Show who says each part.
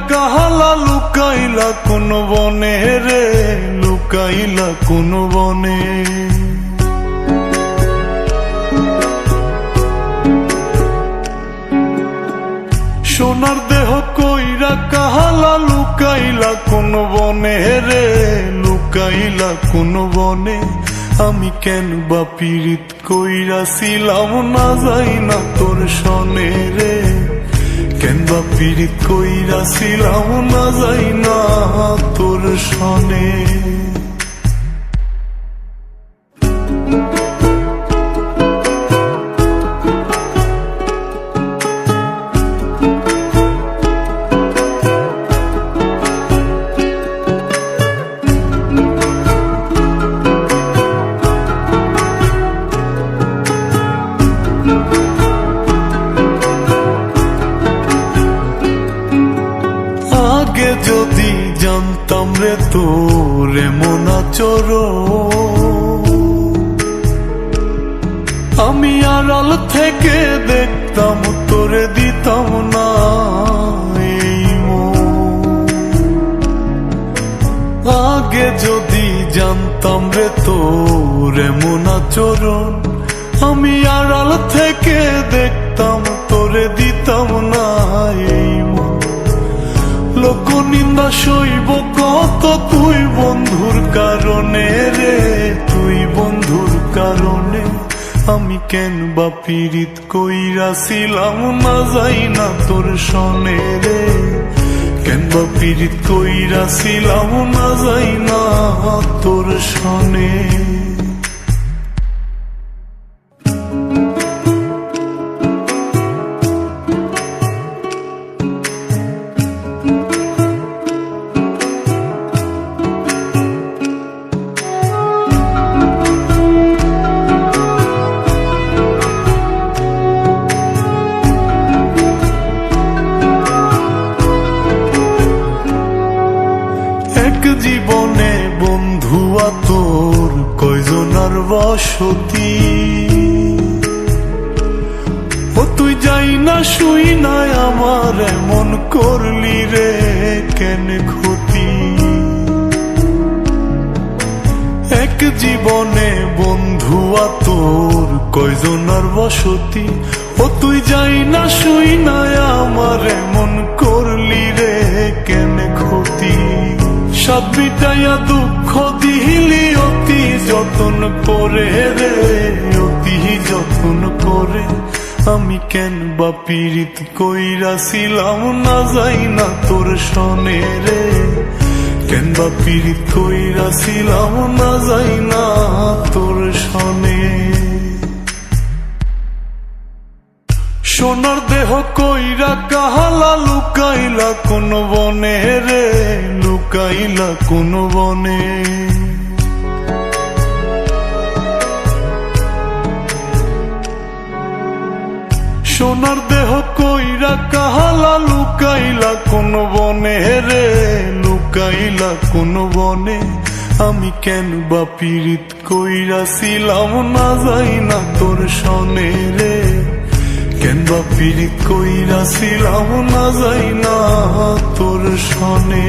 Speaker 1: কাহালা লুকাইলা কোন বনে রে, লুকাইলা কোন বনে। সোনার দেহ কইরা কাহালা লুকাইলা কোন বনে রে, লুকাইলা কোন বনে। আমি কেন বা পীড়িত কইরাছিলাম না যাই না তোর সনে রে, কেন বা পীড়িত কইরাছিলাম না যাই না তোর সনে। আগে যদি জানতাম রে তোর এমন আচরণ, আমি আড়াল থেকে দেখতাম তোরে দিতাম না এই মন। আগে যদি জানতাম রে তোর এমন আচরণ, আমি আড়াল থেকে দেখতাম তোরে দিতাম না এই মন। লোক নিন্দা সইব কত তুই বন্ধুর কারণে রে, তুই বন্ধুর কারণে। আমি কেন বা পীড়িত কইরাছিলাম না যাই না তোর সনে রে, কেন বা পীড়িত কইরাছিলাম না যাই না তোর সনে। জীবনে বন্ধুয়া তোর কয়জনার বসতি, ও তুই যাই না শুই নাই আমার এমন করলি রে কেন ক্ষতি। এক জীবনে বন্ধুয়া তোর কয়জনার বসতি, ও তুই যাই না শুই নাই আমার এমন করলি রে কেন ক্ষতি। সব মিটাইয়া দুঃখ দিলি অতি যতন করে রে, অতি যতন করে। আমি কেন বা পীড়িত কইরাছিলাম না যাই না তোর সনে রে, কেন বা পীড়িত কইরাছিলাম না যাই না তোর সনে। সোনার দেহ কইরা কাহালা লুকাইলা কোন বনে রে, লুকাইলা কোন বনে। সোনার দেহ কইরা কাহালা লুকাইলা কোন বনে রে, লুকাইলা কোন বনে। আমি কেন বা পীড়িত কইরাছিলাম না যাই না তোর সনে রে, কেন বা পীড়িত কইরাছিলাম না যাই না তোর সনে।